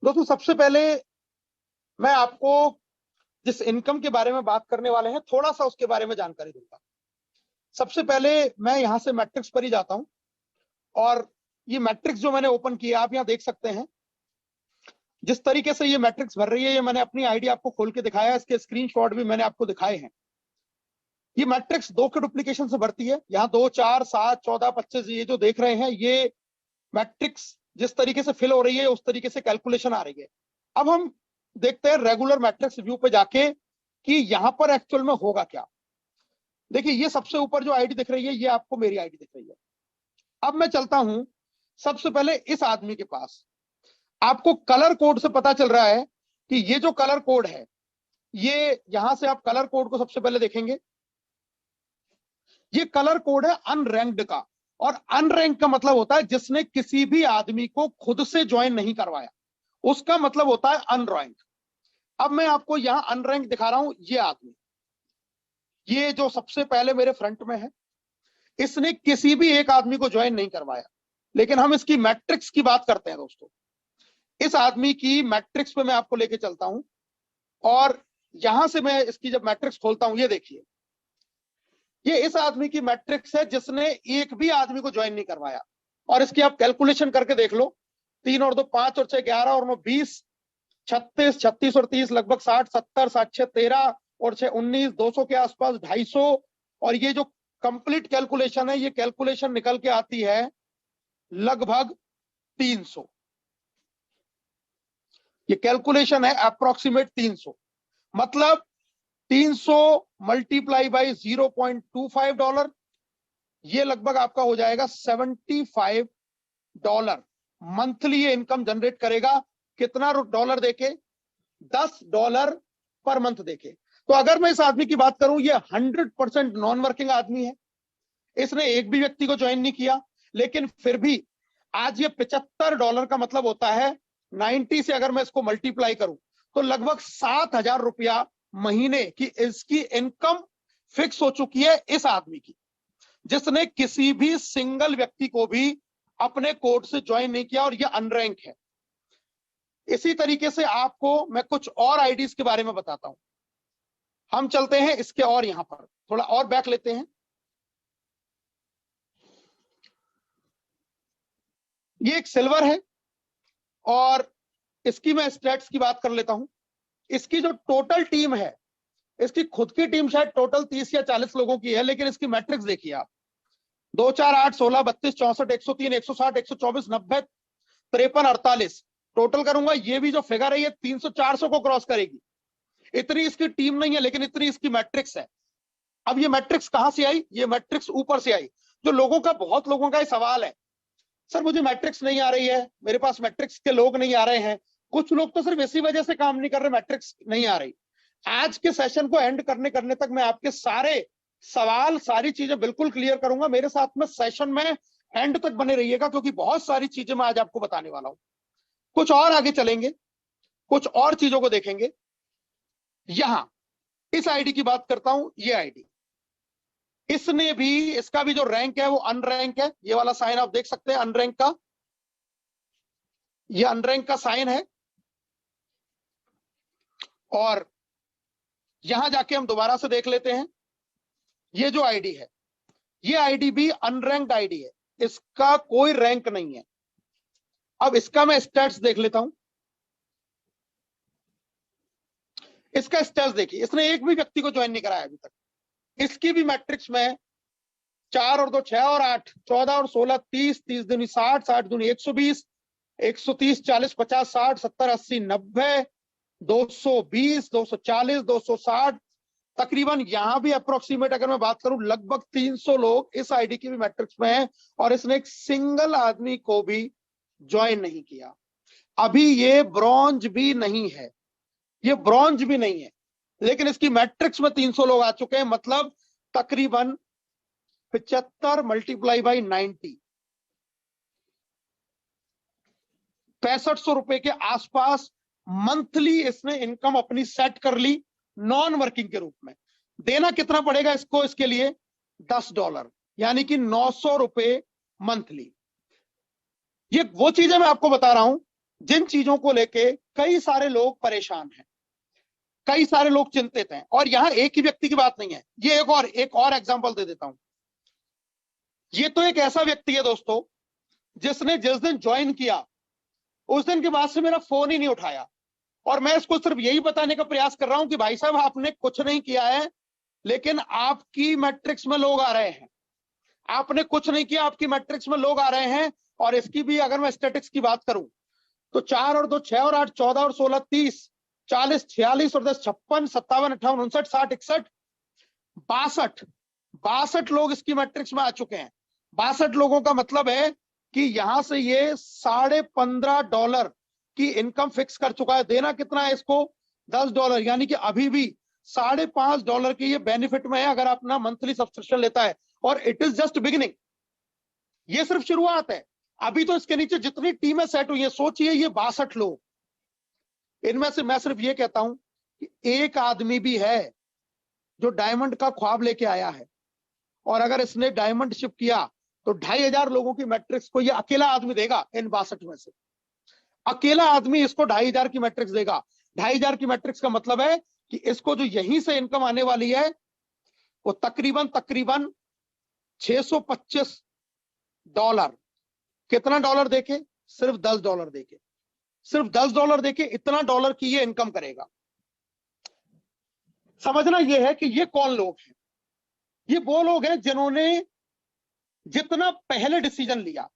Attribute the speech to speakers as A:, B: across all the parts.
A: दोस्तों, सबसे पहले मैं आपको जिस इनकम के बारे में बात करने वाले हैं थोड़ा सा उसके बारे में जानकारी दूंगा। सबसे पहले मैं यहां से मैट्रिक्स पर ही जाता हूं और ये मैट्रिक्स जो मैंने ओपन किया आप यहां देख सकते हैं। जिस तरीके से ये मैट्रिक्स भर रही है, ये मैंने अपनी आईडी आपको खोल के दिखाया है, इसके स्क्रीनशॉट भी मैंने आपको दिखाए हैं। ये मैट्रिक्स 2 के डुप्लीकेशन से भरती है। यहाँ 2, 4, 7, 14, 25 ये जो देख रहे हैं, ये मैट्रिक्स जिस तरीके से फिल हो रही है उस तरीके से कैलकुलेशन आ रही है। अब हम देखते हैं रेगुलर मैट्रिक्स व्यू पे जाके कि यहां पर एक्चुअल में होगा क्या। देखिए, ये सबसे ऊपर जो आईडी दिख रही है ये आपको मेरी आईडी दिख रही है। अब मैं चलता हूं सबसे पहले इस आदमी के पास। आपको कलर कोड से पता चल रहा है कि ये जो कलर कोड है, ये यहां से आप कलर कोड को सबसे पहले देखेंगे। ये कलर कोड है अनरैंक्ड का, और अनरैंक का मतलब होता है जिसने किसी भी आदमी को खुद से ज्वाइन नहीं करवाया, उसका मतलब होता है अनरैंक। अब मैं आपको यहां अनरैंक दिखा रहा हूं। ये आदमी, ये जो सबसे पहले मेरे फ्रंट में है, इसने किसी भी एक आदमी को ज्वाइन नहीं करवाया। लेकिन हम इसकी मैट्रिक्स की बात करते हैं दोस्तों। इस आदमी की मैट्रिक्स पे मैं आपको लेके चलता हूं और यहां से मैं इसकी जब मैट्रिक्स खोलता हूं, ये देखिए, ये इस आदमी की मैट्रिक्स है जिसने एक भी आदमी को ज्वाइन नहीं करवाया। और इसकी आप कैलकुलेशन करके देख लो। 3 और 2 5 और 6 11 और 9 20, 36 36 और 30 लगभग 60 70 60 6 13 और 6 19, 200 के आसपास, 250। और ये जो कंप्लीट कैलकुलेशन है, ये कैलकुलेशन निकल के आती है लगभग 300। ये कैलकुलेशन है अप्रोक्सीमेट 300। मतलब 300 मल्टीप्लाई बाई $0.25, ये लगभग आपका हो जाएगा $75 मंथली। ये इनकम जनरेट करेगा कितना डॉलर देके? $10 पर मंथ देके। तो अगर मैं इस आदमी की बात करूं, ये 100% नॉन वर्किंग आदमी है। इसने एक भी व्यक्ति को ज्वाइन नहीं किया, लेकिन फिर भी आज ये $75 का मतलब होता है 90 से अगर मैं इसको मल्टीप्लाई करूं तो लगभग 7,000 रुपया महीने की इसकी इनकम फिक्स हो चुकी है इस आदमी की, जिसने किसी भी सिंगल व्यक्ति को भी अपने कोड से ज्वाइन नहीं किया, और ये अनरैंक है। इसी तरीके से आपको मैं कुछ और आईडीज के बारे में बताता हूं। हम चलते हैं इसके और यहां पर थोड़ा और बैक लेते हैं। ये एक सिल्वर है और इसकी मैं स्टैट्स की बात कर लेता हूं। इसकी जो टोटल टीम है, इसकी खुद की टीम शायद टोटल 30 या 40 लोगों की है, लेकिन इसकी मैट्रिक्स देखिए आप। 2 4 8 16 32 64 103 160 124 90 53 48 टोटल करूंगा, ये भी जो फिगर है ये 300 400 को क्रॉस करेगी। इतनी इसकी टीम नहीं है, लेकिन इतनी इसकी मैट्रिक्स है। अब ये मैट्रिक्स कहां से आई? ये मैट्रिक्स ऊपर से आई। जो लोगों का, बहुत लोगों का ये सवाल है, सर मुझे मैट्रिक्स नहीं आ रही है, मेरे पास मैट्रिक्स के लोग नहीं आ रहे हैं। कुछ लोग तो सिर्फ इसी वजह से काम नहीं कर रहे, मैट्रिक्स नहीं आ रही। आज के सेशन को एंड करने तक मैं आपके सारे सवाल, सारी चीजें बिल्कुल क्लियर करूंगा। मेरे साथ में सेशन में एंड तक बने रहिएगा, क्योंकि बहुत सारी चीजें मैं आज आपको बताने वाला हूं। कुछ और आगे चलेंगे, कुछ और चीजों को देखेंगे। यहां इस आईडी की बात करता हूं। ये आईडी, इसने भी, इसका भी जो रैंक है वो अनरैंक है। ये वाला साइन आप देख सकते हैं अनरैंक का, ये अनरैंक का साइन है। और यहां जाके हम दोबारा से देख लेते हैं। ये जो आईडी है, ये आईडी भी अनरैंक्ड आईडी है, इसका कोई रैंक नहीं है। अब इसका मैं स्टैट्स देख लेता हूं। इसका स्टैट्स देखिए, इसने एक भी व्यक्ति को ज्वाइन नहीं कराया अभी तक। इसकी भी मैट्रिक्स में 4 और 2 6 और 8 14 और 16 30 30 दूनी 60 60 दूनी 120 130 40 50 60 70 80 90 220 240 260 तकरीबन। यहां भी अप्रोक्सीमेट अगर मैं बात करूं लगभग 300 लोग इस आईडी की भी मैट्रिक्स में हैं, और इसने एक सिंगल आदमी को भी ज्वाइन नहीं किया। अभी ये ब्रॉन्ज भी नहीं है, ये ब्रॉन्ज भी नहीं है, लेकिन इसकी मैट्रिक्स में 300 लोग आ चुके हैं। मतलब तकरीबन 75 मल्टीप्लाई बाई 90, 6500 रुपए के आसपास मंथली इसने इनकम अपनी सेट कर ली नॉन वर्किंग के रूप में। देना कितना पड़ेगा इसको? इसके लिए $10, यानी कि 900 रुपए मंथली। ये वो चीजें मैं आपको बता रहा हूं जिन चीजों को लेके कई सारे लोग परेशान हैं, कई सारे लोग चिंतित हैं, और यहां एक ही व्यक्ति की बात नहीं है। ये एक और एग्जांपल दे देता हूं। ये तो एक ऐसा व्यक्ति है दोस्तों, जिसने जिस दिन ज्वाइन किया उस दिन के बाद से मेरा फोन ही नहीं उठाया, और मैं इसको सिर्फ यही बताने का प्रयास कर रहा हूं कि भाई साहब आपने कुछ नहीं किया है, लेकिन आपकी मैट्रिक्स में लोग आ रहे हैं। आपने कुछ नहीं किया, आपकी मैट्रिक्स में लोग आ रहे हैं। और इसकी भी अगर मैं स्टैटिक्स की बात करूं तो 4 और 2 6 और 8 14 और 16 30 40 46 और 10 56 57 58 59 60 61 62 लोग इसकी मैट्रिक्स में आ चुके हैं। 62 लोगों का मतलब है कि यहां से ये $15.5 की इनकम फिक्स कर चुका है। देना कितना है इसको? $10, यानी कि अभी भी $5.5 की ये बेनिफिट में है अगर अपना मंथली सब्सक्रिप्शन लेता है। और इट इज जस्ट बिगिनिंग, ये सिर्फ शुरुआत है। अभी तो इसके नीचे जितनी टीमें सेट हुई है, सोचिए ये 62 लोग, इनमें से मैं सिर्फ ये कहता हूं कि एक आदमी भी है जो डायमंड का ख्वाब लेके आया है, और अगर इसने डायमंड शिप किया तो 2500 लोगों की मैट्रिक्स को ये अकेला आदमी देगा। इन 62 में से अकेला आदमी इसको 2500 की मैट्रिक्स देगा। 2500 की मैट्रिक्स का मतलब है कि इसको जो यहीं से इनकम आने वाली है वो तकरीबन $625। कितना डॉलर देके? सिर्फ $10 देके, सिर्फ $10 देके इतना डॉलर की ये इनकम करेगा। समझना ये है कि ये कौन लोग हैं? ये वो लोग हैं जिन्होंने जितना पहले डिसीजन लिया।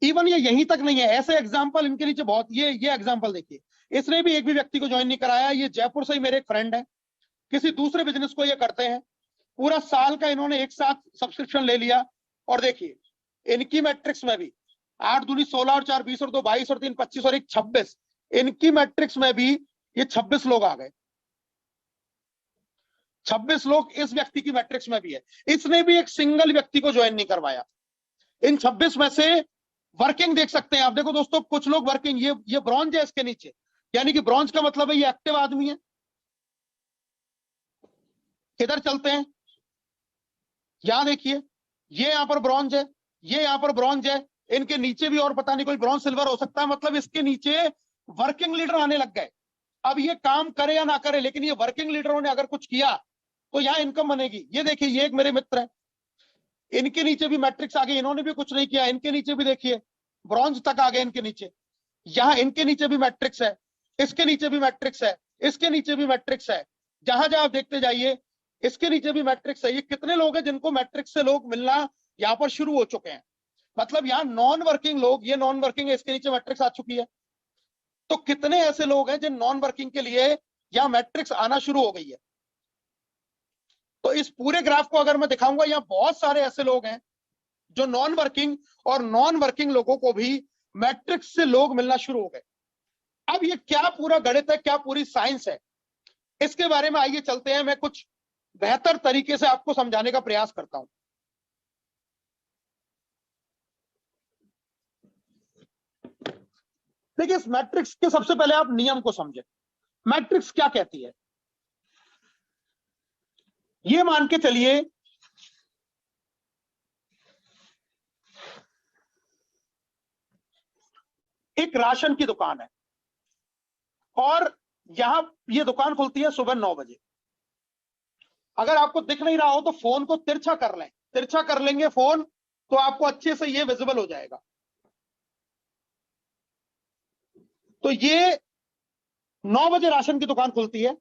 A: इवन ये यहीं तक नहीं है, ऐसे एग्जाम्पल इनके नीचे बहुत। ये एग्जाम्पल देखिए, इसने भी एक भी व्यक्ति को ज्वाइन नहीं कराया। ये जयपुर से ही मेरे एक फ्रेंड है, किसी दूसरे बिजनेस को ये करते हैं। पूरा साल का इन्होंने एक साथ सब्सक्रिप्शन ले लिया, और देखिए इनकी मैट्रिक्स में भी 8 दूनी 16 और 4 20 और 2 22 और 3 25 और 1 26, इनकी मैट्रिक्स में भी ये 26 लोग आ गए। 26 लोग इस व्यक्ति की मैट्रिक्स में भी है। इसने भी एक सिंगल व्यक्ति को ज्वाइन नहीं करवाया। इन 26 में से वर्किंग देख सकते हैं आप। देखो दोस्तों, कुछ लोग वर्किंग, ये ब्रॉन्ज है इसके नीचे, यानी कि ब्रॉन्ज का मतलब है ये एक्टिव आदमी है। किधर चलते हैं? यहां देखिए, ये यहां पर ब्रॉन्ज है, ये यहां पर ब्रॉन्ज है। इनके नीचे भी और पता नहीं कोई ब्रॉन्ज सिल्वर हो सकता है। मतलब इसके नीचे वर्किंग लीडर आने लग गए। अब ये काम करे या ना करे, लेकिन ये वर्किंग लीडरों ने अगर कुछ किया तो यहां इनकम बनेगी। ये देखिए, ये एक मेरे मित्र है, इनके नीचे भी मैट्रिक्स आ गई, इन्होंने भी कुछ नहीं किया। इनके नीचे भी देखिए ब्रॉन्ज तक आ गए इनके नीचे। यहां इनके नीचे भी मैट्रिक्स है, इसके नीचे भी मैट्रिक्स है, इसके नीचे भी मैट्रिक्स है। जहां जहां आप देखते जाइए इसके नीचे भी मैट्रिक्स है। ये कितने लोग हैं जिनको मैट्रिक्स से लोग मिलना यहां पर शुरू हो चुके हैं? मतलब यहां नॉन वर्किंग लोग, ये नॉन वर्किंग है, इसके नीचे मैट्रिक्स आ चुकी है। तो कितने ऐसे लोग हैं जिन नॉन वर्किंग के लिए यहां मैट्रिक्स आना शुरू हो गई है? तो इस पूरे ग्राफ को अगर मैं दिखाऊंगा, यहां बहुत सारे ऐसे लोग हैं जो नॉन वर्किंग, और नॉन वर्किंग लोगों को भी मैट्रिक्स से लोग मिलना शुरू हो गए। अब ये क्या पूरा गणित है, क्या पूरी साइंस है, इसके बारे में आइए चलते हैं। मैं कुछ बेहतर तरीके से आपको समझाने का प्रयास करता हूं। देखिए, इस मैट्रिक्स के सबसे पहले आप नियम को समझें। मैट्रिक्स क्या कहती है? ये मान के चलिए एक राशन की दुकान है, और यहां ये दुकान खुलती है सुबह 9 बजे। अगर आपको दिख नहीं रहा हो तो फोन को तिरछा कर लें, तिरछा कर लेंगे फोन तो आपको अच्छे से ये विजिबल हो जाएगा। तो ये 9 बजे राशन की दुकान खुलती है,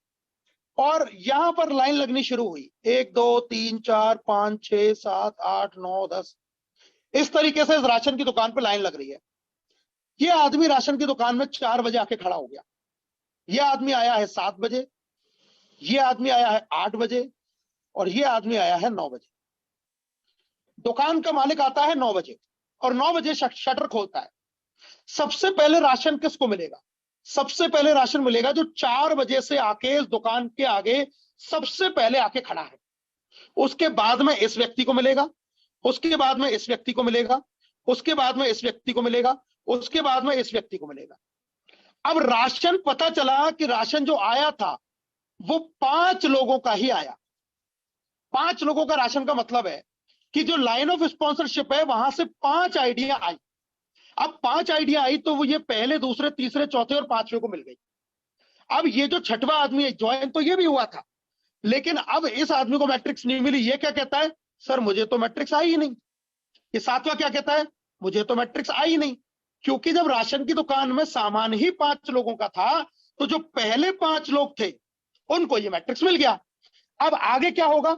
A: और यहां पर लाइन लगनी शुरू हुई। 1 2 3 4 5 6 7 8 9 10, इस तरीके से इस राशन की दुकान पर लाइन लग रही है। ये आदमी राशन की दुकान में 4 बजे आके खड़ा हो गया। ये आदमी आया है 7 बजे, ये आदमी आया है 8 बजे, और ये आदमी आया है 9 बजे। दुकान का मालिक आता है 9 बजे, और 9 बजे शटर खोलता है। सबसे पहले राशन किसको मिलेगा? सबसे पहले राशन मिलेगा जो 4 बजे से आके इस दुकान के आगे सबसे पहले आके खड़ा है। उसके बाद में इस व्यक्ति को मिलेगा, उसके बाद में इस व्यक्ति को मिलेगा, उसके बाद में इस व्यक्ति को मिलेगा, उसके बाद में इस व्यक्ति को मिलेगा। अब राशन, पता चला कि राशन जो आया था वो 5 लोगों का ही आया। 5 लोगों का राशन का मतलब है कि जो लाइन ऑफ स्पॉन्सरशिप है वहां से 5 आइडिया आई। अब 5 आइडिया आई तो वो ये पहले, दूसरे, तीसरे, चौथे और पांचवे को मिल गई। अब ये जो छठवां आदमी है ज्वाइन, तो ये भी हुआ था, लेकिन अब इस आदमी को मैट्रिक्स नहीं मिली। ये क्या कहता है, सर मुझे तो मैट्रिक्स आई ही नहीं। ये सातवां क्या कहता है, मुझे तो मैट्रिक्स आई ही नहीं। क्योंकि जब राशन की दुकान में सामान ही 5 लोगों का था, तो जो पहले 5 लोग थे उनको ये मैट्रिक्स मिल गया। अब आगे क्या होगा,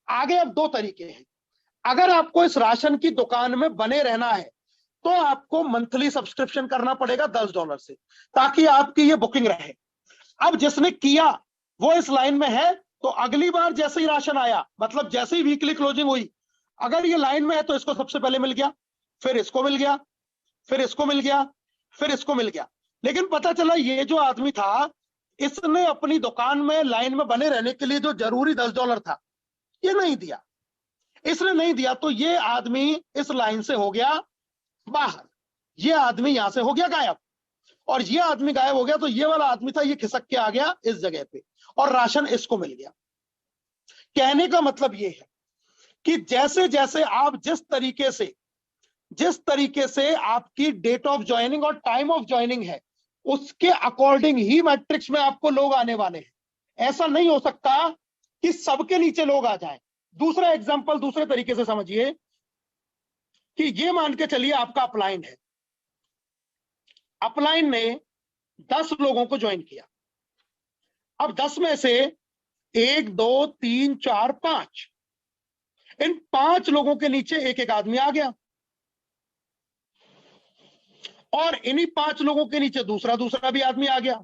A: आगे अब 2 तरीके हैं। अगर आपको इस राशन की दुकान में बने रहना है तो आपको मंथली सब्सक्रिप्शन करना पड़ेगा $10 से, ताकि आपकी ये बुकिंग रहे। अब जिसने किया वो इस लाइन में है, तो अगली बार जैसे ही राशन आया, मतलब जैसे ही वीकली क्लोजिंग हुई, अगर ये लाइन में है तो इसको सबसे पहले मिल गया, फिर इसको मिल गया, फिर इसको मिल गया, फिर इसको मिल गया। लेकिन पता चला ये जो आदमी था, इसने अपनी दुकान में लाइन में बने रहने के लिए जो जरूरी $10 था, ये नहीं दिया। इसने नहीं दिया तो ये आदमी इस लाइन से हो गया बाहर, ये आदमी यहां से हो गया गायब, और ये आदमी गायब हो गया तो ये वाला आदमी था, ये खिसक के आ गया इस जगह पे, और राशन इसको मिल गया। कहने का मतलब ये है कि जैसे जैसे आप जिस तरीके से आपकी डेट ऑफ ज्वाइनिंग और टाइम ऑफ ज्वाइनिंग है, उसके अकॉर्डिंग ही मैट्रिक्स में आपको लोग आने वाले हैं। ऐसा नहीं हो सकता कि सबके नीचे लोग आ जाएं। दूसरा एग्जांपल दूसरे तरीके से समझिए कि ये मान के चलिए आपका अपलाइन है, अपलाइन ने 10 लोगों को ज्वाइन किया। अब 10 में से 1 2 3 4 5, इन 5 लोगों के नीचे एक एक आदमी आ गया, और इन्हीं 5 लोगों के नीचे दूसरा भी आदमी आ गया।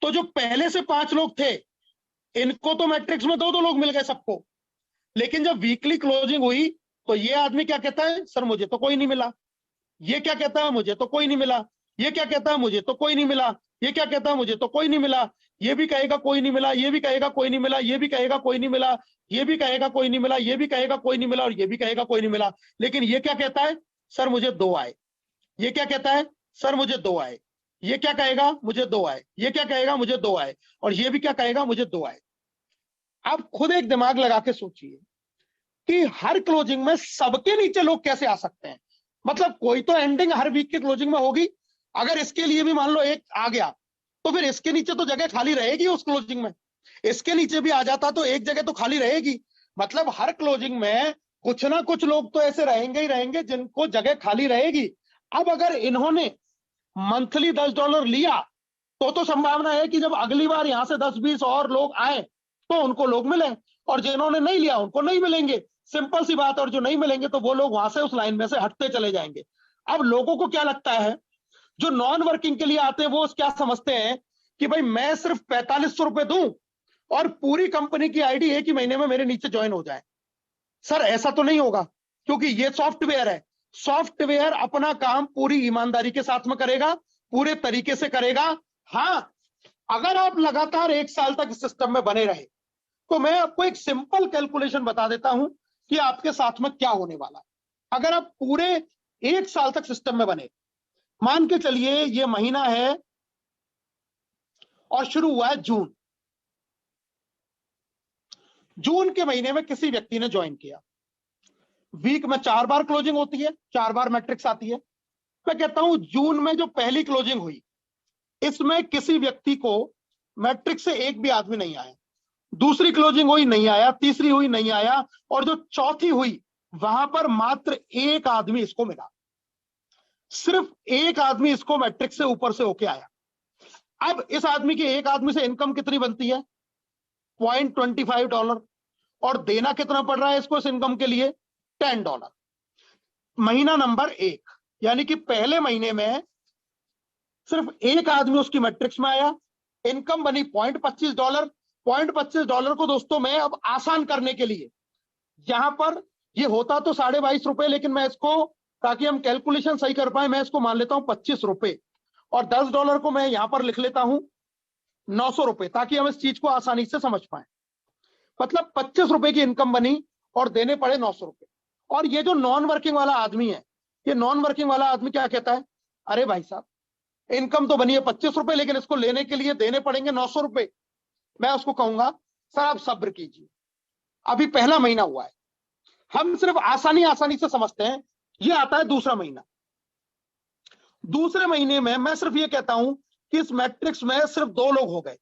A: तो जो पहले से 5 लोग थे, इनको तो मैट्रिक्स में 2-2 लोग मिल गए सबको। लेकिन जब वीकली क्लोजिंग हुई तो ये आदमी क्या कहता है, सर मुझे तो कोई नहीं मिला। ये क्या कहता है, मुझे तो कोई नहीं मिला। ये क्या कहता है, मुझे तो कोई नहीं मिला। ये क्या कहता है, मुझे तो कोई नहीं मिला। ये भी कहेगा कोई नहीं मिला, ये भी कहेगा कोई नहीं मिला, ये भी कहेगा कोई नहीं मिला, ये भी कहेगा कोई नहीं मिला, ये भी कहेगा कोई नहीं मिला, और ये भी कहेगा कोई नहीं मिला। लेकिन ये क्या कहता है, सर मुझे 2 आए। ये क्या कहता है, सर मुझे 2 आए। ये क्या कहेगा, मुझे 2 आए। ये क्या कहेगा, मुझे 2 आए। और ये भी क्या कहेगा, मुझे 2 आए। आप खुद एक दिमाग लगा के सोचिए कि हर क्लोजिंग में सबके नीचे लोग कैसे आ सकते हैं। मतलब कोई तो एंडिंग हर वीक के क्लोजिंग में होगी। अगर इसके लिए भी मान लो एक आ गया, तो फिर इसके नीचे तो जगह खाली रहेगी उस क्लोजिंग में। इसके नीचे भी आ जाता तो एक जगह तो खाली रहेगी। मतलब हर क्लोजिंग में कुछ ना कुछ लोग तो ऐसे रहेंगे ही रहेंगे जिनको जगह खाली रहेगी। अब अगर इन्होंने मंथली $10 लिया, तो संभावना है कि जब अगली बार यहां से 10-20 और लोग आए तो उनको लोग मिले, और जिन्होंने नहीं लिया उनको नहीं मिलेंगे। सिंपल सी बात। और जो नहीं मिलेंगे तो वो लोग वहां से उस लाइन में से हटते चले जाएंगे। अब लोगों को क्या लगता है, जो नॉन वर्किंग के लिए आते हैं वो क्या समझते हैं कि भाई मैं सिर्फ 4500 रुपए दूं और पूरी कंपनी की आईडी एक ही महीने में मेरे नीचे ज्वाइन हो जाए। सर ऐसा तो नहीं होगा, क्योंकि ये सॉफ्टवेयर है। सॉफ्टवेयर अपना काम पूरी ईमानदारी के साथ में करेगा, पूरे तरीके से करेगा। हाँ, अगर आप लगातार 1 साल तक सिस्टम में बने रहे, तो मैं आपको एक सिंपल कैलकुलेशन बता देता हूं कि आपके साथ में क्या होने वाला है। अगर आप पूरे 1 साल तक सिस्टम में बने, मान के चलिए ये महीना है और शुरू हुआ है जून। जून के महीने में किसी व्यक्ति ने ज्वाइन किया। वीक में 4 बार क्लोजिंग होती है, 4 बार मैट्रिक्स आती है। मैं कहता हूं जून में जो पहली क्लोजिंग हुई, इसमें किसी व्यक्ति को मैट्रिक्स से एक भी आदमी नहीं आया। दूसरी क्लोजिंग हुई, नहीं आया। तीसरी हुई, नहीं आया। और जो चौथी हुई, वहां पर मात्र एक आदमी इसको मिला। सिर्फ एक आदमी इसको मैट्रिक्स से ऊपर से होके आया। अब इस आदमी के एक आदमी से इनकम कितनी बनती है, $0.25। और देना कितना पड़ रहा है इसको इस इनकम के लिए, $10। महीना नंबर 1, यानी कि पहले महीने में सिर्फ एक आदमी उसकी मैट्रिक्स में आया, इनकम बनी $0.25। $0.25 को दोस्तों मैं अब आसान करने के लिए, यहां पर ये होता तो ₹22.5, लेकिन मैं इसको, ताकि हम कैलकुलेशन सही कर पाए, मैं इसको मान लेता हूं $25। और $10 को मैं यहां पर लिख लेता हूं ₹900, ताकि हम इस चीज को आसानी से समझ पाए। मतलब ₹25 की इनकम बनी और देने पड़े ₹900। और ये जो नॉन वर्किंग वाला आदमी है, ये नॉन वर्किंग वाला आदमी क्या कहता है, अरे भाई साहब इनकम तो बनी है ₹25, लेकिन इसको लेने के लिए देने पड़ेंगे ₹900। मैं उसको कहूंगा सर आप सब्र कीजिए, अभी पहला महीना हुआ है। हम सिर्फ आसानी से समझते हैं ये आता है दूसरा महीना। दूसरे महीने में मैं सिर्फ ये कहता हूं कि इस मैट्रिक्स में सिर्फ 2 लोग हो गए।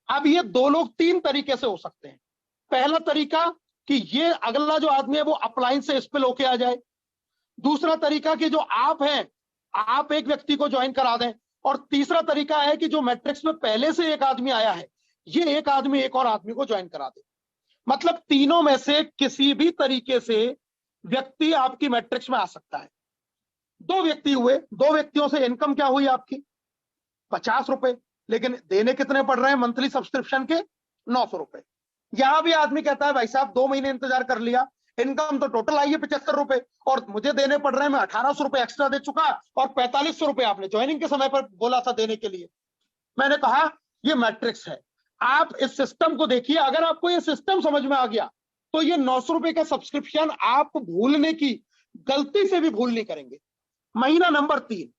A: अब ये 2 लोग 3 तरीके से हो सकते हैं। पहला तरीका कि ये अगला जो आदमी है वो अपलाइन से स्पिल होके आ जाए। दूसरा तरीका कि जो आप हैं, आप एक व्यक्ति को ज्वाइन करा दें। और तीसरा तरीका है कि जो मैट्रिक्स में पहले से एक आदमी आया है, ये एक आदमी एक और आदमी को ज्वाइन करा दे। मतलब तीनों में से किसी भी तरीके से व्यक्ति आपकी मैट्रिक्स में आ सकता है। 2 व्यक्ति हुए, 2 व्यक्तियों से इनकम क्या हुई आपकी? 50 रुपए, लेकिन देने कितने पड़ रहे हैं मंथली सब्सक्रिप्शन के? 900 रुपए। यहां भी आदमी कहता है भाई साहब 2 महीने इंतजार कर लिया, इनकम तो टोटल आई है 75 रुपए और मुझे देने पड़ रहे हैं, मैं 1800 रुपए एक्स्ट्रा दे चुका और 4500 रुपए आपने ज्वाइनिंग के समय पर बोला था देने के लिए। मैंने कहा ये मैट्रिक्स है, आप इस सिस्टम को देखिए। अगर आपको ये सिस्टम समझ में आ गया तो ये 900 रुपए का सब्सक्रिप्शन आप भूलने की, गलती से भी भूल नहीं करेंगे। महीना नंबर 3,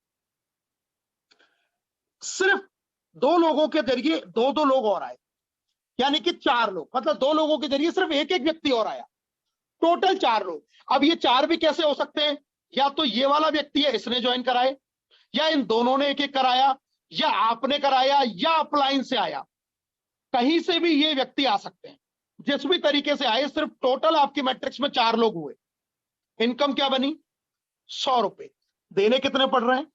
A: सिर्फ 2 लोगों के जरिए 2 लोग और आए, यानी कि 4 लोग, मतलब 2 लोगों के जरिए सिर्फ एक एक व्यक्ति और आया, टोटल 4 लोग। अब ये 4 भी कैसे हो सकते हैं? या तो ये वाला व्यक्ति है, इसने ज्वाइन कराए, या इन दोनों ने एक एक कराया, या आपने कराया, या अपलाइन से आया। कहीं से भी ये व्यक्ति आ सकते हैं, जिस भी तरीके से आए। सिर्फ टोटल आपकी मैट्रिक्स में 4 लोग हुए। इनकम क्या बनी? 100 रुपए। देने कितने पड़ रहे हैं?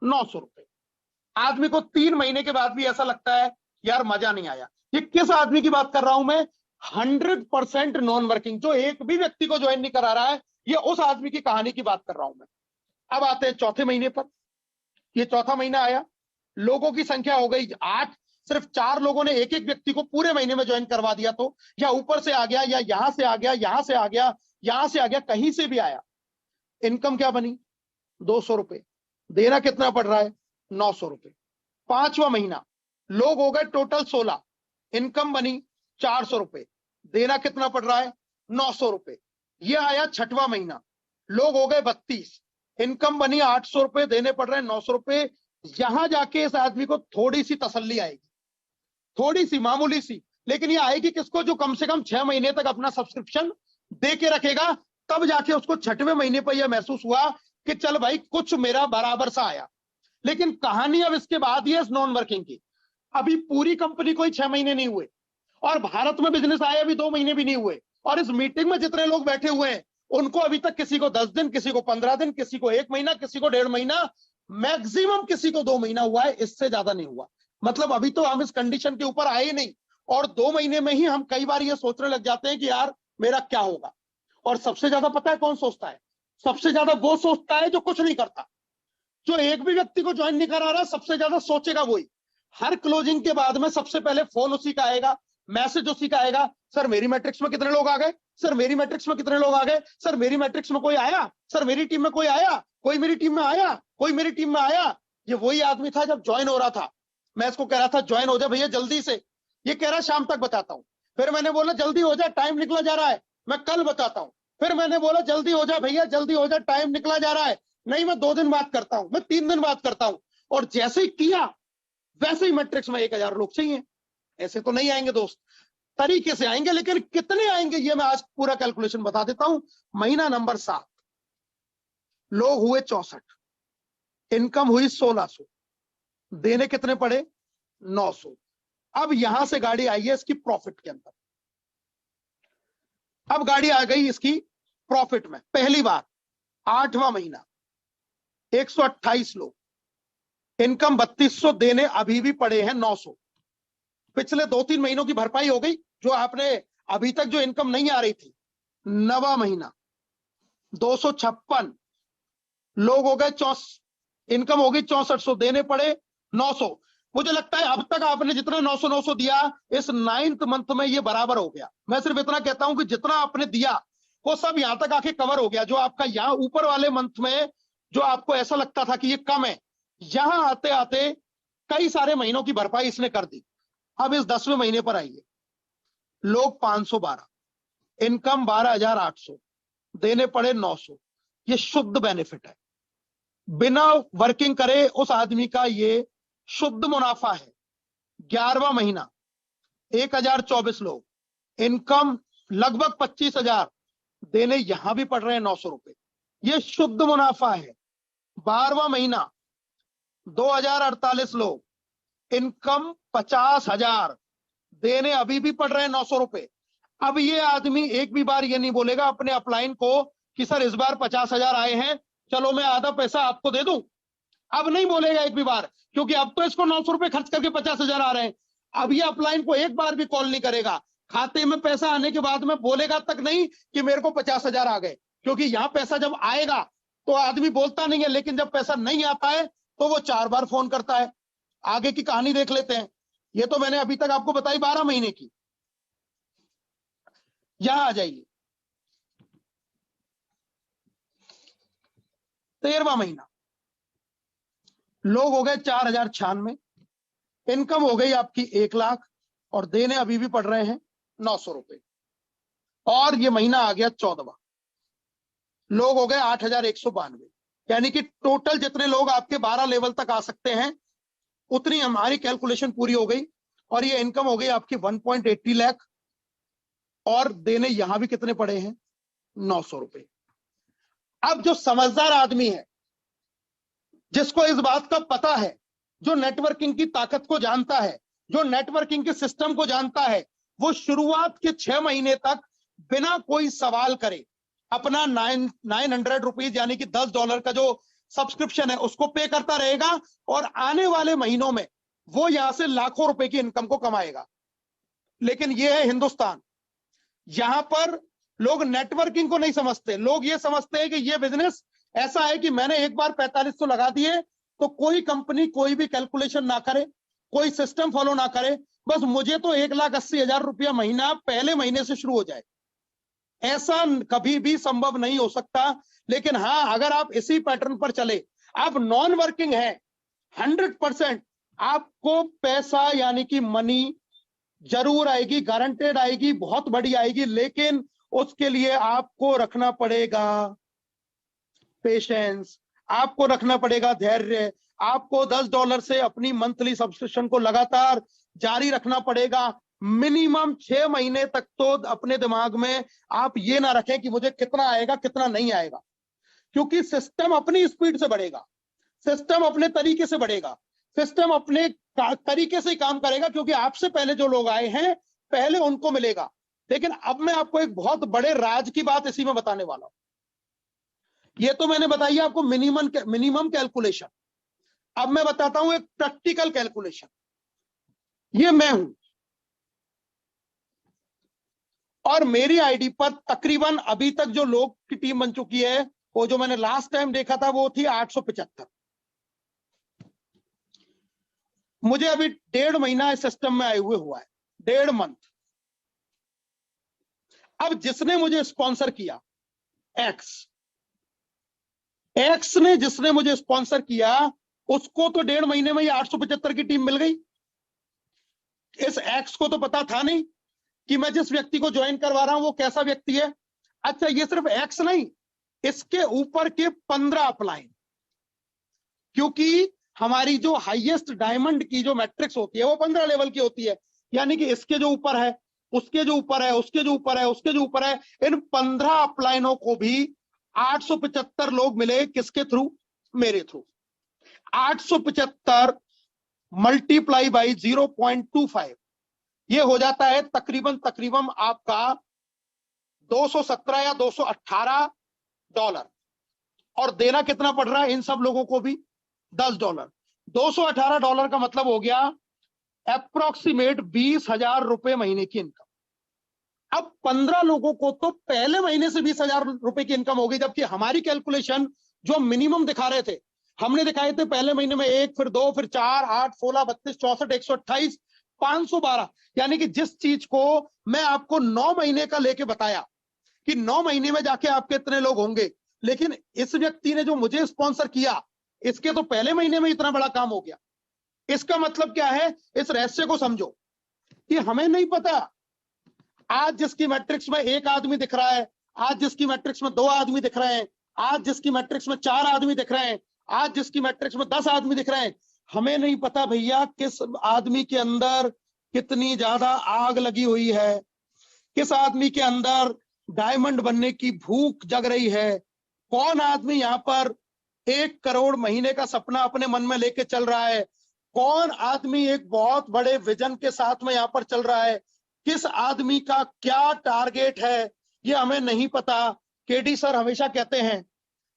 A: 900 रुपए। आदमी को 3 महीने के बाद भी ऐसा लगता है यार मजा नहीं आया। ये किस आदमी की बात कर रहा हूं मैं? 100% नॉन वर्किंग, जो एक भी व्यक्ति को ज्वाइन नहीं करा रहा है, ये उस आदमी की कहानी की बात कर रहा हूं मैं। अब आते हैं चौथे महीने पर। ये चौथा महीना आया, लोगों की संख्या हो गई 8। सिर्फ 4 लोगों ने एक एक व्यक्ति को पूरे महीने में ज्वाइन करवा दिया, तो या ऊपर से आ गया, या यहां से आ गया, यहां से आ गया, यहां से आ गया, कहीं से भी आया। इनकम क्या बनी? 200 रुपए। देना कितना पड़ रहा है? 900 रुपए। 5वां महीना, लोग हो गए टोटल 16, इनकम बनी 400 रुपए। देना कितना पड़ रहा है? 900 रुपए। यह आया 6वां महीना, लोग हो गए 32, इनकम बनी 800 रुपए, देने पड़ रहे हैं 900 रुपए। यहां जाके इस आदमी को थोड़ी सी तसल्ली आएगी, थोड़ी सी, मामूली सी, लेकिन ये आएगी किसको? जो कम से कम 6 महीने तक अपना सब्सक्रिप्शन दे के रखेगा। तब जाके उसको 6वें महीने पर यह महसूस हुआ कि चल भाई कुछ मेरा बराबर सा आया। लेकिन कहानी अब इसके बाद ये नॉन वर्किंग की। अभी पूरी कंपनी को ही 6 महीने नहीं हुए, और भारत में बिजनेस आए अभी 2 महीने भी नहीं हुए, और इस मीटिंग में जितने लोग बैठे हुए हैं उनको अभी तक किसी को 10 दिन, किसी को 15 दिन, किसी को 1 महीना, किसी को 1.5 महीना, मैक्सिमम किसी को 2 महीना हुआ है, इससे ज्यादा नहीं हुआ। मतलब अभी तो हम इस कंडीशन के ऊपर आए ही नहीं, और 2 महीने में ही हम कई बार ये सोचने लग जाते हैं कि यार मेरा क्या होगा। और सबसे ज्यादा पता है कौन सोचता है? सबसे ज्यादा वो सोचता है जो कुछ नहीं करता। जो एक भी व्यक्ति को ज्वाइन नहीं करा रहा, सबसे ज्यादा सोचेगा वही। हर क्लोजिंग के बाद में सबसे पहले फोन उसी का आएगा, मैसेज उसी का आएगा, सर मेरी मैट्रिक्स में कितने लोग आ गए, सर मेरी मैट्रिक्स में कितने लोग आ गए, सर मेरी मैट्रिक्स में कोई आया, सर मेरी टीम में कोई आया, कोई मेरी टीम में आया, कोई मेरी टीम में आया। ये वही आदमी था जब ज्वाइन हो रहा था, मैं इसको कह रहा था ज्वाइन हो जाए भैया जल्दी से। ये कह रहा शाम तक बताता हूं। फिर मैंने बोला जल्दी हो जाए, टाइम निकला जा रहा है, मैं कल बताता हूं। फिर मैंने बोला जल्दी हो जाए भैया, जल्दी हो जाए, टाइम निकला जा रहा है, नहीं मैं 2 दिन बात करता हूं, मैं 3 दिन बात करता हूं। और जैसे ही किया वैसे ही मैट्रिक्स में 1000 लोग चाहिए। ऐसे तो नहीं आएंगे दोस्त, तरीके से आएंगे, लेकिन कितने आएंगे ये मैं आज पूरा कैलकुलेशन बता देता हूं। महीना नंबर 7, लोग हुए 64, इनकम हुई 1600, देने कितने पड़े? 900। अब यहां से गाड़ी आई है इसकी प्रॉफिट के अंदर। अब गाड़ी आ गई इसकी प्रॉफिट में पहली बार। 8वां महीना, 128 लोग, इनकम 3200, देने अभी भी पड़े हैं 900। पिछले 2-3 महीनों की भरपाई हो गई जो आपने अभी तक जो इनकम नहीं आ रही थी। 9वां महीना, 256 लोग हो गए, इनकम हो गई 6400, देने पड़े 900। मुझे लगता है अब तक आपने जितना 900 दिया, इस 9th मंथ में ये बराबर हो गया। मैं सिर्फ इतना कहता हूं कि जितना आपने दिया वो सब यहां तक आके कवर हो गया। जो आपका यहां ऊपर वाले मंथ में जो आपको ऐसा लगता था कि ये कम है, यहां आते आते कई सारे महीनों की भरपाई इसने कर दी। अब इस 10वें महीने पर आइए, लोग 512, इनकम 12800, देने पड़े 900। ये शुद्ध बेनिफिट है, बिना वर्किंग करे उस आदमी का ये शुद्ध मुनाफा है। 11वां महीना, 1024 लोग, इनकम लगभग 25000, देने यहां भी पड़ रहे हैं 900 रुपए। ये शुद्ध मुनाफा है। 12वां महीना 2048 लोग, इनकम 50,000, देने अभी भी पड़ रहे हैं 900 रुपए। अब ये आदमी एक भी बार ये नहीं बोलेगा अपने अपलाइन को कि सर इस बार 50,000 आए हैं, चलो मैं आधा पैसा आपको दे दूं। अब नहीं बोलेगा एक भी बार, क्योंकि अब तो इसको 900 रुपए खर्च करके 50,000 आ रहे हैं। अब ये अपलाइन को एक बार भी कॉल नहीं करेगा। खाते में पैसा आने के बाद में बोलेगा तक नहीं कि मेरे को 50,000 आ गए, क्योंकि यहां पैसा जब आएगा तो आदमी बोलता नहीं है, लेकिन जब पैसा नहीं आता है तो वो 4 बार फोन करता है। आगे की कहानी देख लेते हैं। ये तो मैंने अभी तक आपको बताई 12 महीने की। यहां आ जाइए, 13वां महीना, लोग हो गए 4,096, इनकम हो गई आपकी 1 लाख और देने अभी भी पड़ रहे हैं 900 रुपए। और ये महीना आ गया 14वां, लोग हो गए 8,192, यानी कि टोटल जितने लोग आपके 12 लेवल तक आ सकते हैं उतनी हमारी कैलकुलेशन पूरी हो गई। और ये इनकम हो गई आपकी 1.80 लाख और देने यहां भी कितने पड़े हैं, 900 रुपए। अब जो समझदार आदमी है, जिसको इस बात का पता है, जो नेटवर्किंग की ताकत को जानता है, जो नेटवर्किंग के सिस्टम को जानता है, वो शुरुआत के 6 महीने तक बिना कोई सवाल करे अपना 900 रुपीज यानी कि $10 का जो सब्सक्रिप्शन है उसको पे करता रहेगा और आने वाले महीनों में वो यहां से लाखों रुपए की इनकम को कमाएगा। लेकिन ये है हिंदुस्तान। यहां पर लोग नेटवर्किंग को नहीं समझते। लोग ये समझते हैं कि ये बिजनेस ऐसा है कि मैंने एक बार 4500 लगा दिए तो कोई कंपनी कोई भी कैलकुलेशन ना करे, कोई सिस्टम फॉलो ना करे, बस मुझे तो 1,80,000 रुपया महीना पहले महीने से शुरू हो जाए। ऐसा कभी भी संभव नहीं हो सकता। लेकिन हाँ, अगर आप इसी पैटर्न पर चले, आप नॉन वर्किंग है, 100% आपको पैसा यानी कि मनी जरूर आएगी, गारंटेड आएगी, बहुत बड़ी आएगी। लेकिन उसके लिए आपको रखना पड़ेगा पेशेंस, आपको रखना पड़ेगा धैर्य, आपको $10 से अपनी मंथली सब्सक्रिप्शन को लगातार जारी रखना पड़ेगा। मिनिमम 6 महीने तक तो अपने दिमाग में आप ये ना रखें कि मुझे कितना आएगा कितना नहीं आएगा, क्योंकि सिस्टम अपनी स्पीड से बढ़ेगा, सिस्टम अपने तरीके से बढ़ेगा, सिस्टम अपने तरीके से ही काम करेगा, क्योंकि आपसे पहले जो लोग आए हैं पहले उनको मिलेगा। लेकिन अब मैं आपको एक बहुत बड़े राज की बात इसी में बताने वाला हूं। ये तो मैंने बताई आपको मिनिमम कैलकुलेशन। अब मैं बताता हूं एक प्रैक्टिकल कैलकुलेशन। ये मैं हूं और मेरी आईडी पर तकरीबन अभी तक जो लोग की टीम बन चुकी है, वो जो मैंने लास्ट टाइम देखा था वो थी 875। मुझे अभी 1.5 महीना इस सिस्टम में आए हुए हुआ है, 1.5 मंथ। अब जिसने मुझे स्पॉन्सर किया, एक्स ने जिसने मुझे स्पॉन्सर किया, उसको तो 1.5 महीने में ये 875 की टीम मिल गई। इस एक्स को तो पता था नहीं कि मैं जिस व्यक्ति को ज्वाइन करवा रहा हूं वो कैसा व्यक्ति है। अच्छा, ये सिर्फ एक्स नहीं, इसके ऊपर के 15 अपलाइन, क्योंकि हमारी जो हाईएस्ट डायमंड की जो मैट्रिक्स होती है वो 15 लेवल की होती है, यानी कि इसके जो ऊपर है, उसके जो ऊपर है, उसके जो ऊपर है, उसके जो ऊपर है, इन 15 अपलाइनों को भी 875 लोग मिले। किसके थ्रू? मेरे थ्रू। 875 मल्टीप्लाई बाई 0.25, ये हो जाता है तकरीबन आपका 217 या $218। और देना कितना पड़ रहा है इन सब लोगों को भी? $10। $218 का मतलब हो गया अप्रोक्सीमेट 20,000 रुपए महीने की इनकम। अब 15 लोगों को तो पहले महीने से 20,000 रुपए की इनकम हो गई, जबकि हमारी कैलकुलेशन जो मिनिमम दिखा रहे थे, हमने दिखाए थे पहले महीने में 1, फिर 2, फिर 4, 8, 16, 32, 64, 128, 512, यानी कि जिस चीज को मैं आपको 9 महीने का लेके बताया कि 9 महीने में जाके आपके इतने लोग होंगे, लेकिन इस व्यक्ति ने जो मुझे स्पॉन्सर किया, इसके तो पहले महीने में इतना बड़ा काम हो गया। इसका मतलब क्या है? इस रहस्य को समझो कि हमें नहीं पता आज जिसकी मैट्रिक्स में 1 आदमी दिख रहा है, आज जिसकी मैट्रिक्स में 2 आदमी दिख रहे हैं, आज जिसकी मैट्रिक्स में 4 आदमी दिख रहे हैं, आज जिसकी मैट्रिक्स में 10 आदमी दिख रहे हैं, हमें नहीं पता भैया किस आदमी के अंदर कितनी ज्यादा आग लगी हुई है, किस आदमी के अंदर डायमंड बनने की भूख जग रही है, कौन आदमी यहाँ पर 1 करोड़ महीने का सपना अपने मन में लेके चल रहा है? कौन आदमी एक बहुत बड़े विजन के साथ में यहाँ पर चल रहा है? किस आदमी का क्या टारगेट है ये हमें नहीं पता। केडी सर हमेशा कहते हैं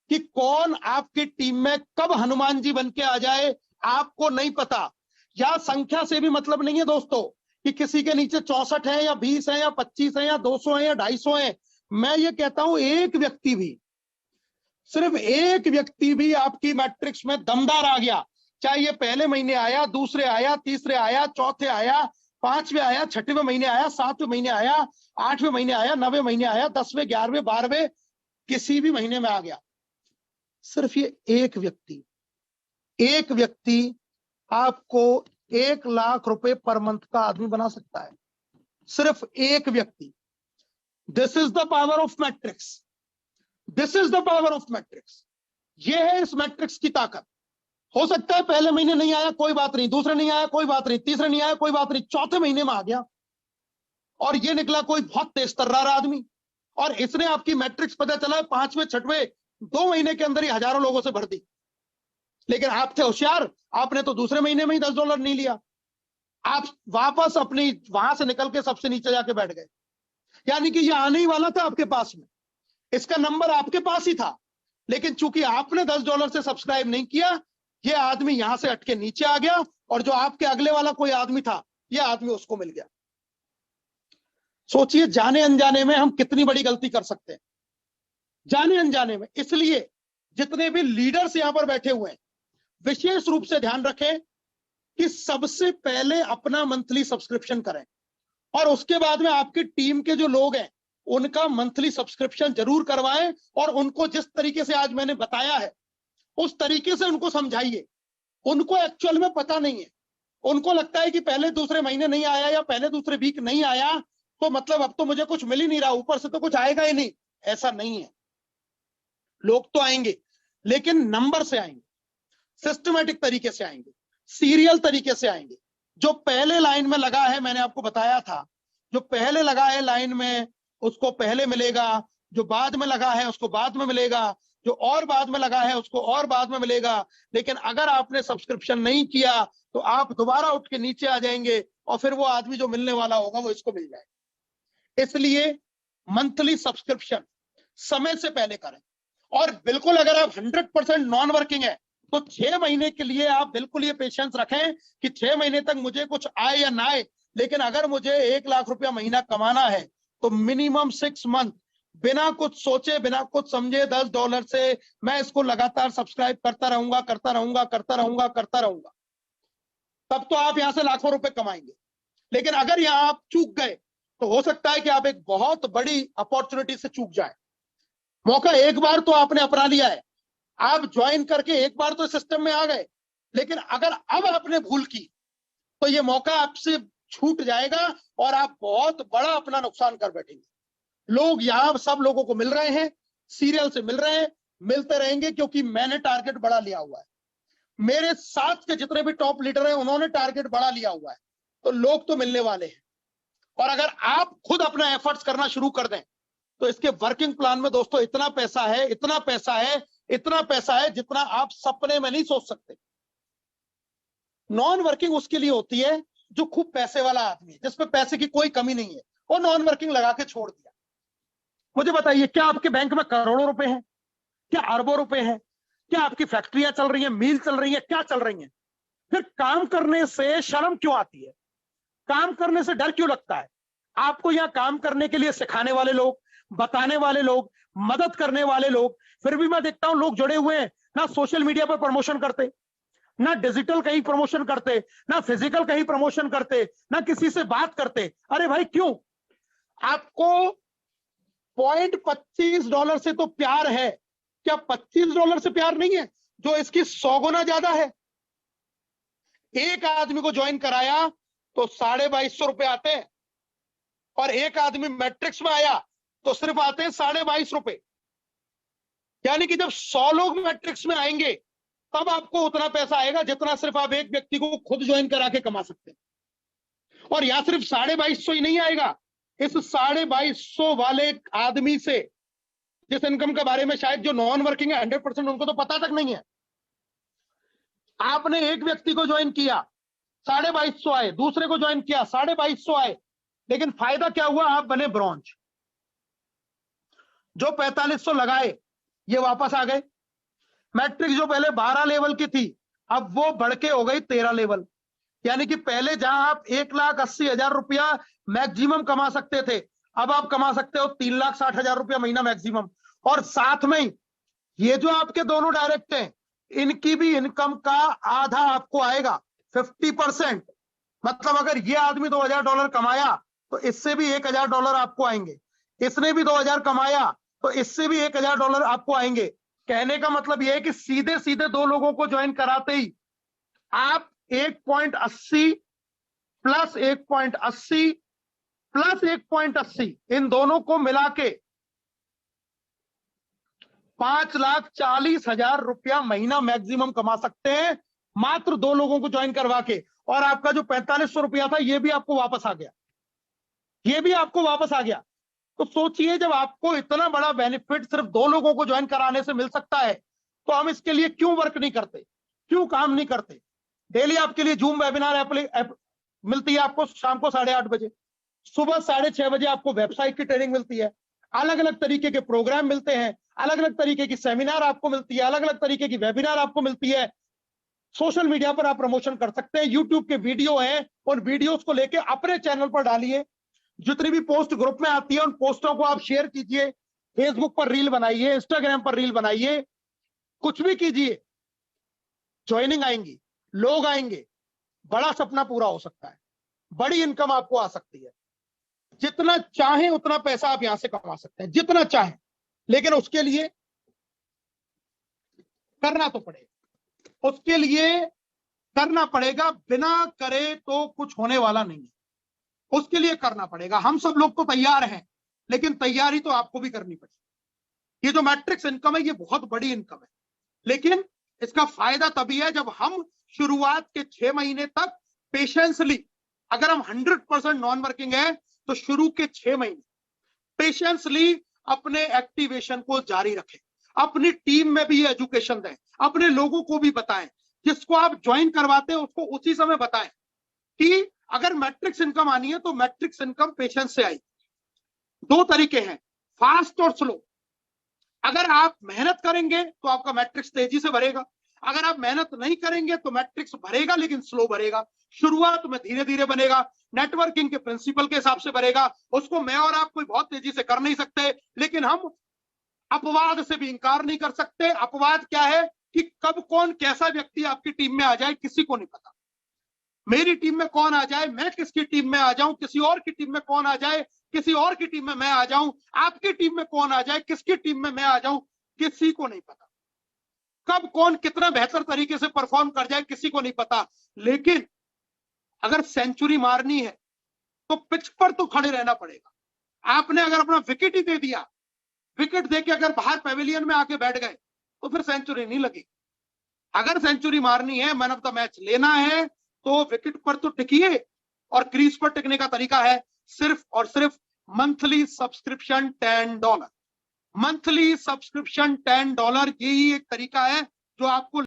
A: कि कौन आपकी टीम में कब हनुमान जी बन के आ जाए आपको नहीं पता। या संख्या से भी मतलब नहीं है दोस्तों कि किसी के नीचे 64 है या 20 है या 25 है या 200 है या 250 है। मैं ये कहता हूं एक व्यक्ति भी, सिर्फ एक व्यक्ति भी आपकी मैट्रिक्स में दमदार आ गया, चाहे ये पहले महीने आया, दूसरे आया, तीसरे आया, चौथे आया, 5वें आया, 6वें महीने आया, 7वें महीने आया, 8वें महीने आया, 9वें महीने आया, 10वें, 11वें, 12वें, किसी भी महीने में आ गया, सिर्फ ये एक व्यक्ति आपको 1 लाख रुपए पर मंथ का आदमी बना सकता है। सिर्फ एक व्यक्ति। This is the power of matrix. This is the power of matrix. ये है इस मैट्रिक्स की ताकत। हो सकता है पहले महीने नहीं आया, कोई बात नहीं, दूसरे नहीं आया, कोई बात नहीं, तीसरे नहीं आया, कोई बात नहीं, चौथे महीने में आ गया और ये निकला कोई बहुत तेज तर्रार आदमी और इसने आपकी मैट्रिक्स पता चला 5वें 6वें 2 महीने के अंदर ही हजारों लोगों से भर दी। लेकिन आप थे होशियार, आपने तो दूसरे महीने में ही $10 नहीं लिया, आप वापस अपनी वहां से निकल के सबसे नीचे जाके बैठ गए। यानी कि ये आने ही वाला था आपके पास में, इसका नंबर आपके पास ही था, लेकिन चूंकि आपने $10 से सब्सक्राइब नहीं किया, ये आदमी यहां से हटके नीचे आ गया और जो आपके अगले वाला कोई आदमी था, ये आदमी उसको मिल गया। सोचिए जाने अनजाने में हम कितनी बड़ी गलती कर सकते हैं, जाने अनजाने में। इसलिए जितने भी लीडर्स यहां पर बैठे हुए हैं, विशेष रूप से ध्यान रखें कि सबसे पहले अपना मंथली सब्सक्रिप्शन करें और उसके बाद में आपकी टीम के जो लोग हैं उनका मंथली सब्सक्रिप्शन जरूर करवाएं और उनको जिस तरीके से आज मैंने बताया है उस तरीके से उनको समझाइए। उनको एक्चुअल में पता नहीं है, उनको लगता है कि पहले दूसरे महीने नहीं आया या पहले दूसरे वीक नहीं आया तो मतलब अब तो मुझे कुछ मिल ही नहीं रहा, ऊपर से तो कुछ आएगा ही नहीं। ऐसा नहीं है, लोग तो आएंगे लेकिन नंबर से आएंगे, सिस्टमेटिक तरीके से आएंगे, सीरियल तरीके से आएंगे। जो पहले लाइन में लगा है, मैंने आपको बताया था, जो पहले लगा है लाइन में उसको पहले मिलेगा, जो बाद में लगा है उसको बाद में मिलेगा, जो और बाद में लगा है उसको और बाद में मिलेगा। लेकिन अगर आपने सब्सक्रिप्शन नहीं किया तो आप दोबारा उठ के नीचे आ जाएंगे और फिर वो आदमी जो मिलने वाला होगा वो इसको मिल जाएगा। इसलिए मंथली सब्सक्रिप्शन समय से पहले करें और बिल्कुल अगर आप 100% नॉन वर्किंग है तो 6 महीने के लिए आप बिल्कुल ये पेशेंस रखें कि 6 महीने तक मुझे कुछ आए या ना आए, लेकिन अगर मुझे 1 लाख रुपया महीना कमाना है तो मिनिमम 6 मंथ बिना कुछ सोचे बिना कुछ समझे $10 से मैं इसको लगातार सब्सक्राइब करता रहूंगा करता रहूंगा करता रहूंगा करता रहूंगा, तब तो आप यहां से लाखों रुपए कमाएंगे। लेकिन अगर यहां आप चूक गए तो हो सकता है कि आप एक बहुत बड़ी अपॉर्चुनिटी से चूक जाए। मौका एक बार तो आपने अपना लिया है, आप ज्वाइन करके एक बार तो सिस्टम में आ गए, लेकिन अगर अब आपने भूल की तो ये मौका आपसे छूट जाएगा और आप बहुत बड़ा अपना नुकसान कर बैठेंगे। लोग यहां सब लोगों को मिल रहे हैं, सीरियल से मिल रहे हैं, मिलते रहेंगे क्योंकि मैंने टारगेट बड़ा लिया हुआ है। मेरे साथ के जितने भी टॉप लीडर हैं उन्होंने टारगेट बड़ा लिया हुआ है, तो लोग तो मिलने वाले हैं। और अगर आप खुद अपना एफर्ट्स करना शुरू कर दें तो इसके वर्किंग प्लान में दोस्तों इतना पैसा है, इतना पैसा है, इतना पैसा है जितना आप सपने में नहीं सोच सकते। नॉन वर्किंग उसके लिए होती है जो खूब पैसे वाला आदमी है, जिसमें पैसे की कोई कमी नहीं है, वो नॉन वर्किंग लगा के छोड़ दिया। मुझे बताइए, क्या आपके बैंक में करोड़ों रुपए हैं? क्या अरबों रुपए हैं? क्या आपकी फैक्ट्रियां चल रही हैं, मिल चल रही है, क्या चल रही है? फिर काम करने से शर्म क्यों आती है? काम करने से डर क्यों लगता है? आपको यहां काम करने के लिए सिखाने वाले लोग, बताने वाले लोग, मदद करने वाले लोग, फिर भी मैं देखता हूं लोग जुड़े हुए हैं, ना सोशल मीडिया पर प्रमोशन करते, ना डिजिटल कहीं प्रमोशन करते, ना फिजिकल कहीं प्रमोशन करते, ना किसी से बात करते। अरे भाई क्यों? आपको $0.25 से तो प्यार है, क्या $25 से प्यार नहीं है जो इसकी 100 गुना ज्यादा है? एक आदमी को ज्वाइन कराया तो $2250 आते हैं और एक आदमी मैट्रिक्स में आया तो सिर्फ आते हैं $22.5। यानी कि जब 100 लोग मैट्रिक्स में आएंगे तब आपको उतना पैसा आएगा जितना सिर्फ आप एक व्यक्ति को खुद ज्वाइन करा के कमा सकते हैं। और यहां सिर्फ $2250 ही नहीं आएगा, इस $2250 वाले आदमी से जिस इनकम के बारे में शायद जो नॉन वर्किंग है 100% उनको तो पता तक नहीं है। आपने एक व्यक्ति को ज्वाइन किया 2250 आए, दूसरे को ज्वाइन किया 2250 आए, लेकिन फायदा क्या हुआ? आप बने ब्रॉन्ज। जो 4500 लगाए ये वापस आ गए। मैट्रिक्स जो पहले 12 लेवल की थी अब वो बढ़ के हो गई 13 लेवल। यानी कि पहले जहां आप 1,80,000 रुपया मैक्सिमम कमा सकते थे, अब आप कमा सकते हो 3,60,000 रुपया महीना मैक्सिमम। और साथ में ये जो आपके दोनों डायरेक्ट हैं इनकी भी इनकम का आधा आपको आएगा, 50%। मतलब अगर ये आदमी $2,000 कमाया तो इससे भी $1,000 आपको आएंगे, इसने भी 2,000 कमाया तो इससे भी $1,000 आपको आएंगे। कहने का मतलब यह है कि सीधे सीधे दो लोगों को ज्वाइन कराते ही आप 1.80 प्लस 1.80 प्लस 1.80 इन दोनों को मिला के 5,40,000 रुपया महीना मैक्सिमम कमा सकते हैं, मात्र दो लोगों को ज्वाइन करवा के। और आपका जो 4,500 रुपया था ये भी आपको वापस आ गया, ये भी आपको वापस आ गया। तो सोचिए जब आपको इतना बड़ा बेनिफिट सिर्फ दो लोगों को ज्वाइन कराने से मिल सकता है तो हम इसके लिए क्यों वर्क नहीं करते, क्यों काम नहीं करते? डेली आपके लिए जूम वेबिनार मिलती है आपको शाम को 8:30 बजे, सुबह 6:30 बजे आपको वेबसाइट की ट्रेनिंग मिलती है, अलग अलग तरीके के प्रोग्राम मिलते हैं, अलग अलग तरीके की सेमिनार आपको मिलती है, अलग अलग तरीके की वेबिनार आपको मिलती है। सोशल मीडिया पर आप प्रमोशन कर सकते हैं, यूट्यूब के वीडियो हैं, उन वीडियोस को लेके अपने चैनल पर डालिए, जितनी भी पोस्ट ग्रुप में आती है उन पोस्टों को आप शेयर कीजिए, फेसबुक पर रील बनाइए, इंस्टाग्राम पर रील बनाइए, कुछ भी कीजिए, ज्वाइनिंग आएंगी, लोग आएंगे, बड़ा सपना पूरा हो सकता है, बड़ी इनकम आपको आ सकती है। जितना चाहे उतना पैसा आप यहां से कमा सकते हैं, जितना चाहे, लेकिन उसके लिए करना तो पड़ेगा, उसके लिए करना पड़ेगा, बिना करे तो कुछ होने वाला नहीं है, उसके लिए करना पड़ेगा। हम सब लोग तो तैयार हैं, लेकिन तैयारी तो आपको भी करनी पड़ेगी। ये जो मैट्रिक्स इनकम है ये बहुत बड़ी इनकम है, लेकिन इसका फायदा तभी है जब हम शुरुआत के 6 महीने तक पेशेंसली, अगर हम 100% नॉन वर्किंग है तो शुरू के 6 महीने पेशेंसली अपने एक्टिवेशन को जारी रखें, अपनी टीम में भी एजुकेशन दें, अपने लोगों को भी बताएं, जिसको आप ज्वाइन करवाते हैं उसको उसी समय बताएं कि अगर मैट्रिक्स इनकम आनी है तो मैट्रिक्स इनकम पेशेंस से आई। दो तरीके हैं, फास्ट और स्लो। अगर आप मेहनत करेंगे तो आपका मैट्रिक्स तेजी से भरेगा, अगर आप मेहनत नहीं करेंगे तो मैट्रिक्स भरेगा लेकिन स्लो भरेगा, शुरुआत में धीरे धीरे बनेगा, नेटवर्किंग के प्रिंसिपल के हिसाब से भरेगा। उसको मैं और आप कोई बहुत तेजी से कर नहीं सकते, लेकिन हम अपवाद से भी इंकार नहीं कर सकते। अपवाद क्या है कि कब कौन कैसा व्यक्ति आपकी टीम में आ जाए किसी को नहीं पता। मेरी टीम में कौन आ जाए, मैं किसकी टीम में आ जाऊं, किसी और की टीम में कौन आ जाए, किसी और की टीम में मैं आ जाऊं, आपकी टीम में कौन आ जाए, किसकी टीम में मैं आ जाऊं, किसी को नहीं पता। कब कौन कितना बेहतर तरीके से परफॉर्म कर जाए किसी को नहीं पता। लेकिन अगर सेंचुरी मारनी है तो पिच पर तो खड़े रहना पड़ेगा। आपने अगर अपना विकेट ही दे दिया, विकेट देके अगर बाहर पेविलियन में आके बैठ गए तो फिर सेंचुरी नहीं लगी। अगर सेंचुरी मारनी है, मैन ऑफ द मैच लेना है, तो विकेट पर तो टिकिए। और क्रीज पर टिकने का तरीका है सिर्फ और सिर्फ मंथली सब्सक्रिप्शन $10। मंथली सब्सक्रिप्शन $10, यही एक तरीका है जो आपको